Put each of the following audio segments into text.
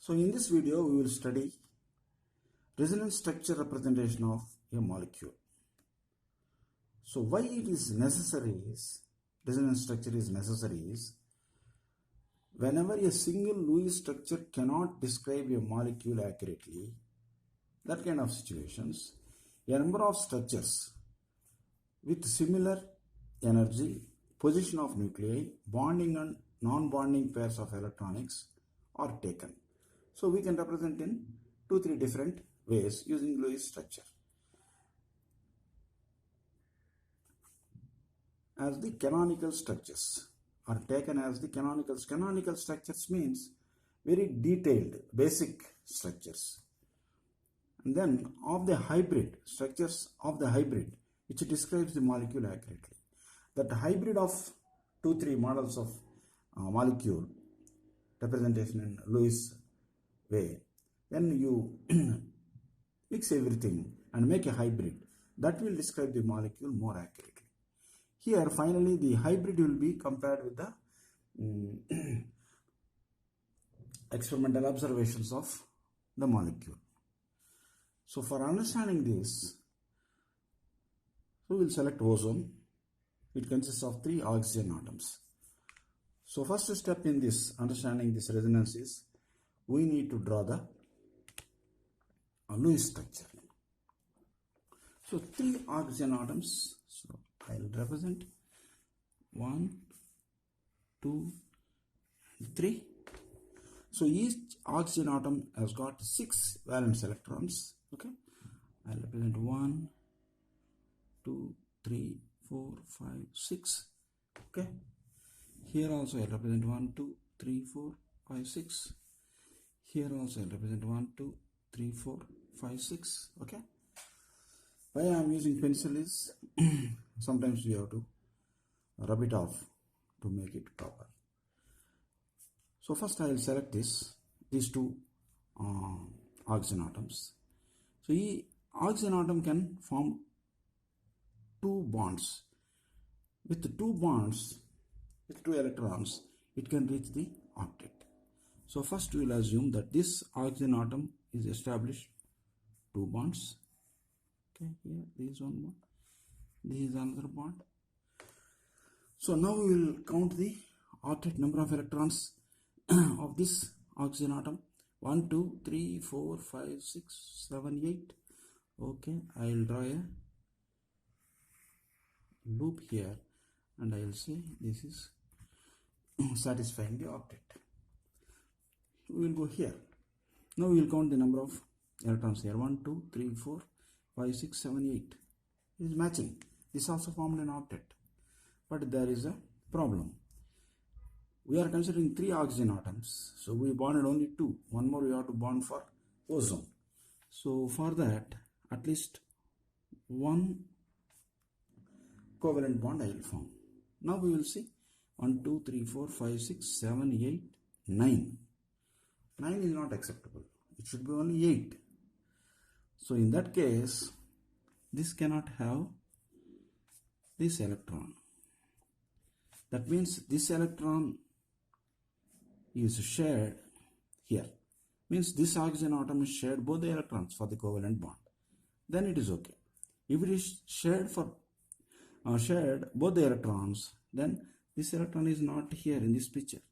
So in this video we will study resonance structure representation of a molecule. So why it is necessary is, resonance structure is necessary is, whenever a single Lewis structure cannot describe a molecule accurately, that kind of situations, a number of structures with similar energy, position of nuclei, bonding and non-bonding pairs of electronics are taken. So we can represent in 2-3 different ways using Lewis structure. As the canonical structures are taken as the canonical structures means very detailed basic structures. And then of the hybrid structures of the hybrid which describes the molecule accurately. That hybrid of 2-3 models of molecule representation in Lewis way, then you mix everything and make a hybrid that will describe the molecule more accurately. Here finally the hybrid will be compared with the experimental observations of the molecule. So for understanding this, we will select ozone. It consists of 3 oxygen atoms. So first step in this understanding this resonance is we need to draw the Lewis structure. So 3 oxygen atoms. So I will represent 1, 2, 3. So each oxygen atom has got 6 valence electrons. Okay, I will represent 1, 2, 3, 4, 5, 6. Okay, here also I will represent 1, 2, 3, 4, 5, 6. Here also I will represent 1, 2, 3, 4, 5, 6. Okay. Why I am using pencil is sometimes we have to rub it off to make it proper. So first I will select these 2 oxygen atoms. So each oxygen atom can form 2 bonds. With 2 bonds, with 2 electrons, it can reach the octet. So first we will assume that this oxygen atom is established 2 bonds. Okay, here this is one bond, this is another bond. So now we will count the octet number of electrons of this oxygen atom. 1, 2, 3, 4, 5, 6, 7, 8. Okay, I will draw a loop here and I will say this is satisfying the octet. We will go here. Now we will count the number of electrons here. 1, 2, 3, 4, 5, 6, 7, 8. It is matching. This also formed an octet. But there is a problem. We are considering 3 oxygen atoms. So we bonded only 2. One more we have to bond for ozone. So for that, at least 1 covalent bond I will form. Now we will see 1, 2, 3, 4, 5, 6, 7, 8, 9. 9 is not acceptable. It should be only 8. So in that case, this cannot have this electron. That means this electron is shared here. Means this oxygen atom is shared both the electrons for the covalent bond. Then it is okay. If it is shared both the electrons, then this electron is not here in this picture.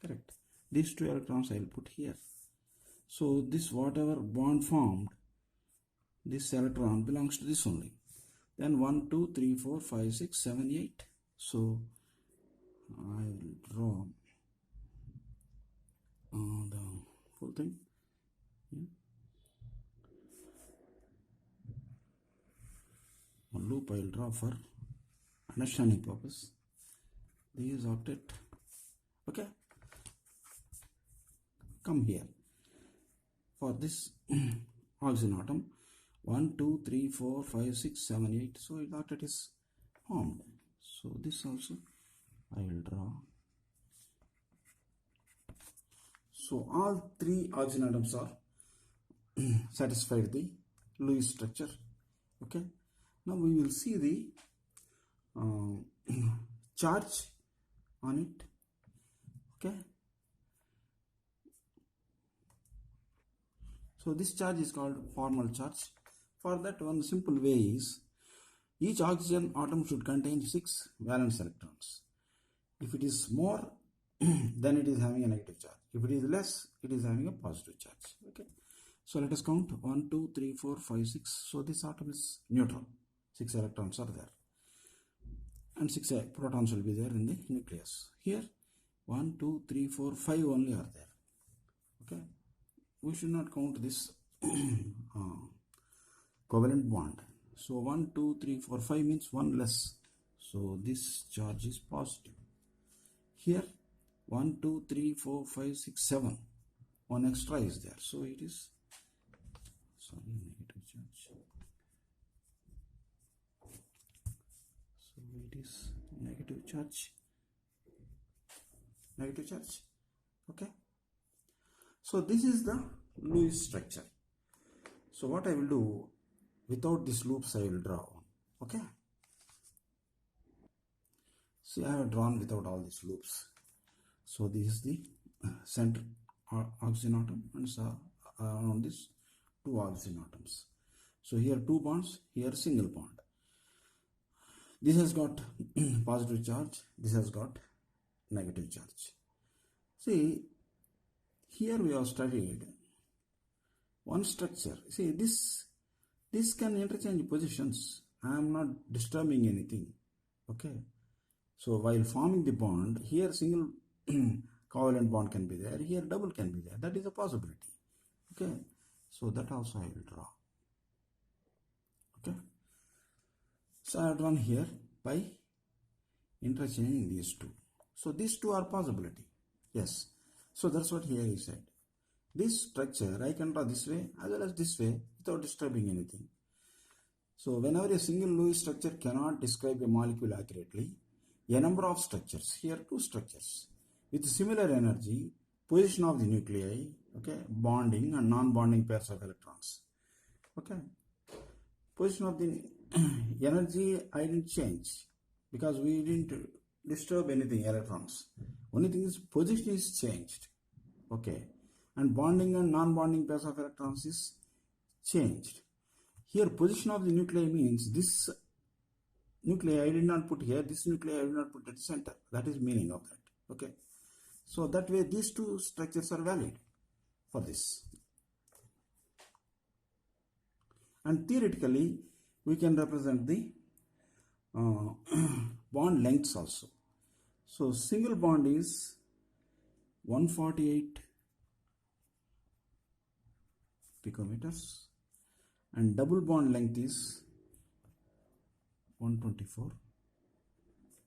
Correct. These 2 electrons I will put here. So this whatever bond formed, this electron belongs to this only. Then 1, 2, 3, 4, 5, 6, 7, 8. So I will draw the full thing. One loop I will draw for understanding purpose. This is octet. Okay. Come here. For this oxygen atom, 1, 2, 3, 4, 5, 6, 7, 8. So the octet is formed. So this also I will draw. So all 3 oxygen atoms are satisfied the Lewis structure. Okay. Now we will see the charge on it. Okay. So this charge is called formal charge. For that, one simple way is each oxygen atom should contain 6 valence electrons. If it is more, then it is having a negative charge. If it is less, it is having a positive charge. Okay. So let us count 1, 2, 3, 4, 5, 6. So this atom is neutral. 6 electrons are there. And 6 protons will be there in the nucleus. Here 1, 2, 3, 4, 5 only are there. Okay. We should not count this covalent bond. So 1, 2, 3, 4, 5 means 1 less. So this charge is positive. Here 1, 2, 3, 4, 5, 6, 7. 1 extra is there. So it is negative charge. So it is negative charge. Negative charge. Okay. So this is the Lewis structure. So what I will do, without these loops I will draw. Okay. See, I have drawn without all these loops. So this is the center oxygen atom, and so around this 2 oxygen atoms. So here 2 bonds, here single bond. This has got positive charge, this has got negative charge. See, here we have studied one structure. See, this can interchange positions. I am not disturbing anything. Okay. So while forming the bond, here single covalent bond can be there, here double can be there. That is a possibility. Okay. So that also I will draw. Okay. So I have drawn here by interchanging these two. So these two are possibility. Yes. So that's what here is said. This structure I can draw this way as well as this way without disturbing anything. So whenever a single Lewis structure cannot describe a molecule accurately, a number of structures, here 2 structures, with similar energy, position of the nuclei, okay, bonding and non-bonding pairs of electrons. Okay. Position of the energy I didn't change because we didn't disturb anything, electrons. Only thing is position is changed. Okay. And bonding and non-bonding pairs of electrons is changed. Here position of the nuclei means this nuclei I did not put here, this nuclei I did not put at the center. That is meaning of that. Okay. So that way these 2 structures are valid for this. And theoretically we can represent the bond lengths also. So single bond is 148 picometers and double bond length is 124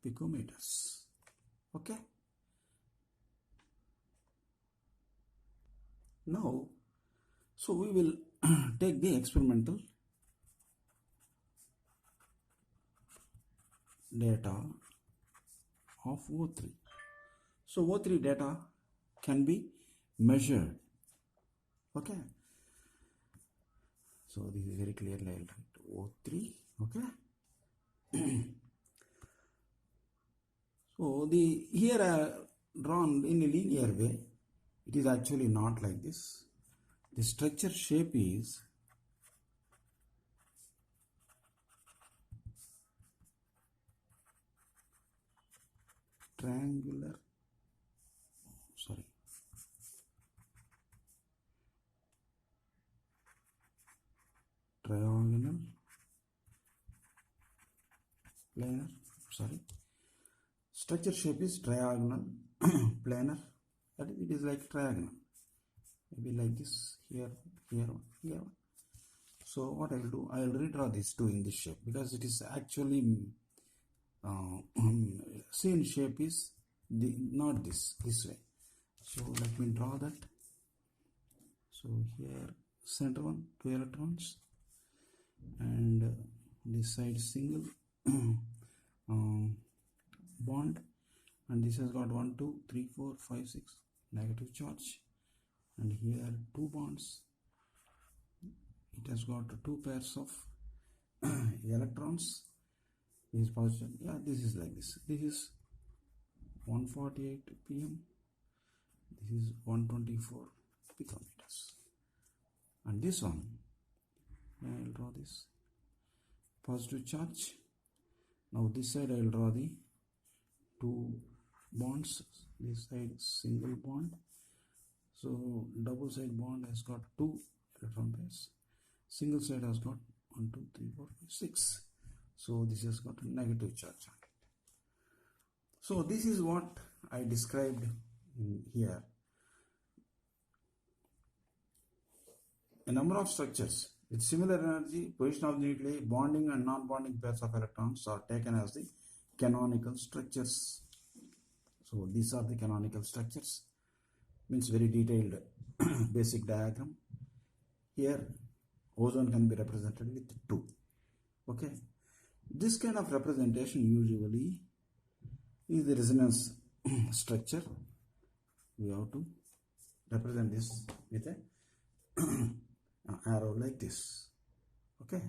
picometers. Okay. Now, so we will take the experimental data of O3. So O3 data can be measured. Okay. So this is very clearly I'll write O3. Okay. So the here I have drawn in a linear way. It is actually not like this. The structure shape is triangular, triangular, planar, structure shape is triangular, planar, that is, it is like triangle, maybe like this, here, here, here. So what I will do, I will redraw these two in this shape because it is actually seen shape is not this way. So let me draw that. So here center one, 2 electrons, and this side single bond, and this has got 1, 2, 3, 4, 5, 6 negative charge, and here 2 bonds. It has got 2 pairs of electrons. This is positive. Yeah, this is like this. This is 148 pm. This is 124 picometers. And this one, I will draw this positive charge. Now this side I will draw the two bonds. This side single bond. So double side bond has got 2 electron pairs. Single side has got 1, 2, 3, 4, 5, 6. So this has got a negative charge on it. So this is what I described in here. A number of structures with similar energy, position of the nuclei, bonding and non-bonding pairs of electrons are taken as the canonical structures. So these are the canonical structures. Means very detailed basic diagram. Here ozone can be represented with 2. Okay. This kind of representation usually is the resonance structure. We have to represent this with a arrow like this. Okay.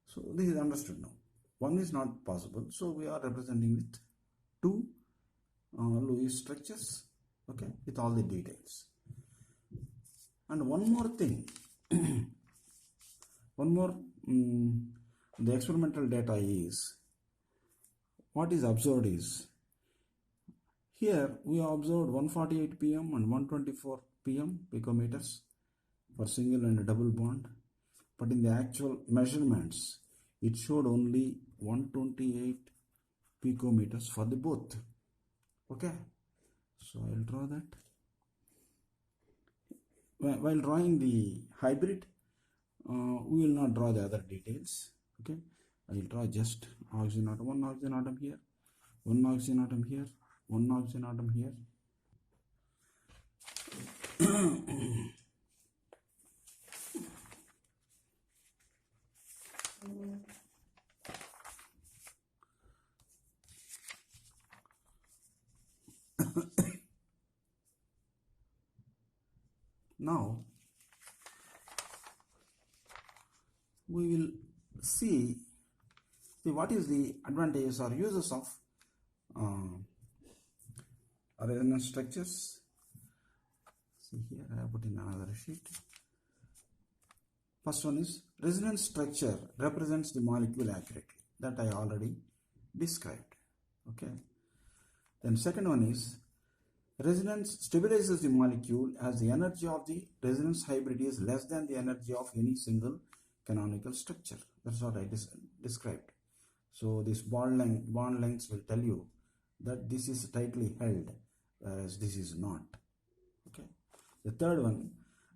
So this is understood now. One is not possible, so we are representing with 2 Lewis structures, okay, with all the details. And one more thing, the experimental data is, what is observed is, here we have observed 148 pm and 124 pm picometers for single and double bond, but in the actual measurements it showed only 128 picometers for the both. Okay, so I will draw that. While drawing the hybrid, we will not draw the other details. Okay, I will draw just oxygen atom, one oxygen atom here, one oxygen atom here, one oxygen atom here. Now we will see what is the advantages or uses of resonance structures. See here I have put in another sheet. First one is resonance structure represents the molecule accurately. That I already described. Okay. Then second one is resonance stabilizes the molecule as the energy of the resonance hybrid is less than the energy of any single canonical structure. That's what I described. So this bond lengths will tell you that this is tightly held, whereas this is not. Okay. The third one,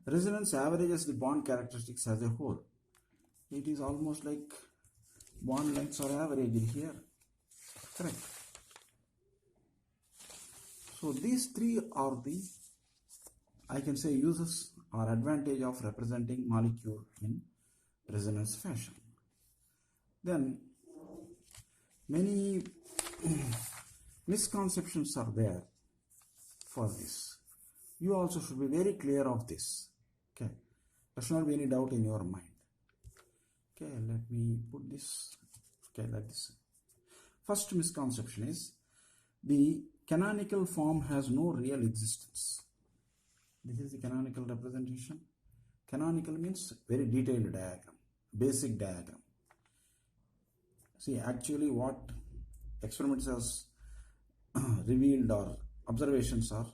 resonance averages the bond characteristics as a whole. It is almost like bond lengths are averaged here. Correct. So these 3 are the, I can say, uses or advantage of representing molecule in resonance fashion. Then many misconceptions are there for this. You also should be very clear of this. Okay, there should not be any doubt in your mind. Okay, let me put this, okay, like this. First misconception is the canonical form has no real existence. This is the canonical representation. Canonical means very detailed diagram, basic diagram. See, actually what experiments has revealed or observations are,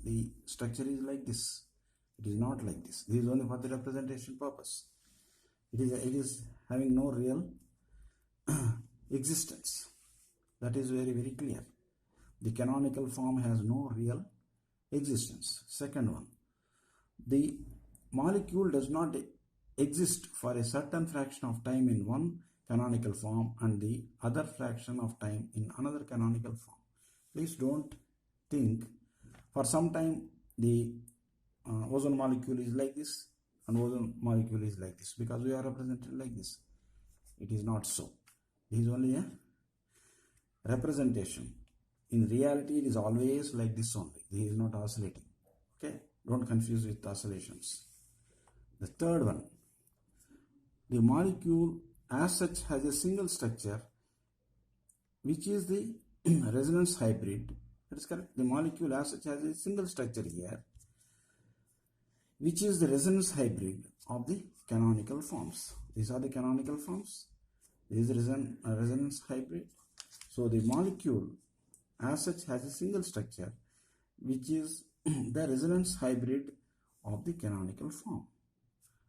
the structure is like this. It is not like this. This is only for the representation purpose. It is having no real existence. That is very, very clear. The canonical form has no real existence. Second one, the molecule does not exist for a certain fraction of time in one canonical form and the other fraction of time in another canonical form. Please don't think for some time the ozone molecule is like this and ozone molecule is like this because we are represented like this. It is not so. It is only a representation. In reality, it is always like this only. This is not oscillating. Okay, don't confuse with oscillations. The third one, the molecule as such has a single structure, which is the resonance hybrid. That is correct. The molecule as such has a single structure here, which is the resonance hybrid of the canonical forms. These are the canonical forms. This is resonance hybrid. So the molecule as such has a single structure, which is the resonance hybrid of the canonical form.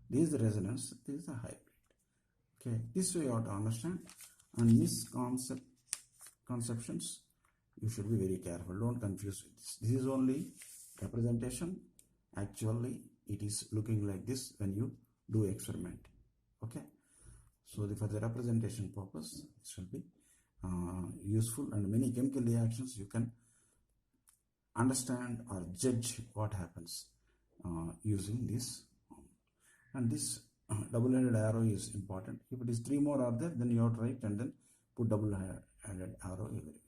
This is the resonance, this is the hybrid. Okay, this way you have to understand. And misconceptions, you should be very careful. Don't confuse with this. This is only representation. Actually, it is looking like this when you do experiment. Okay, so for the representation purpose, it should be useful, and many chemical reactions you can understand or judge what happens using this. And this double-headed arrow is important. If it is 3 more are there, then you have to write and then put double-headed arrow everywhere.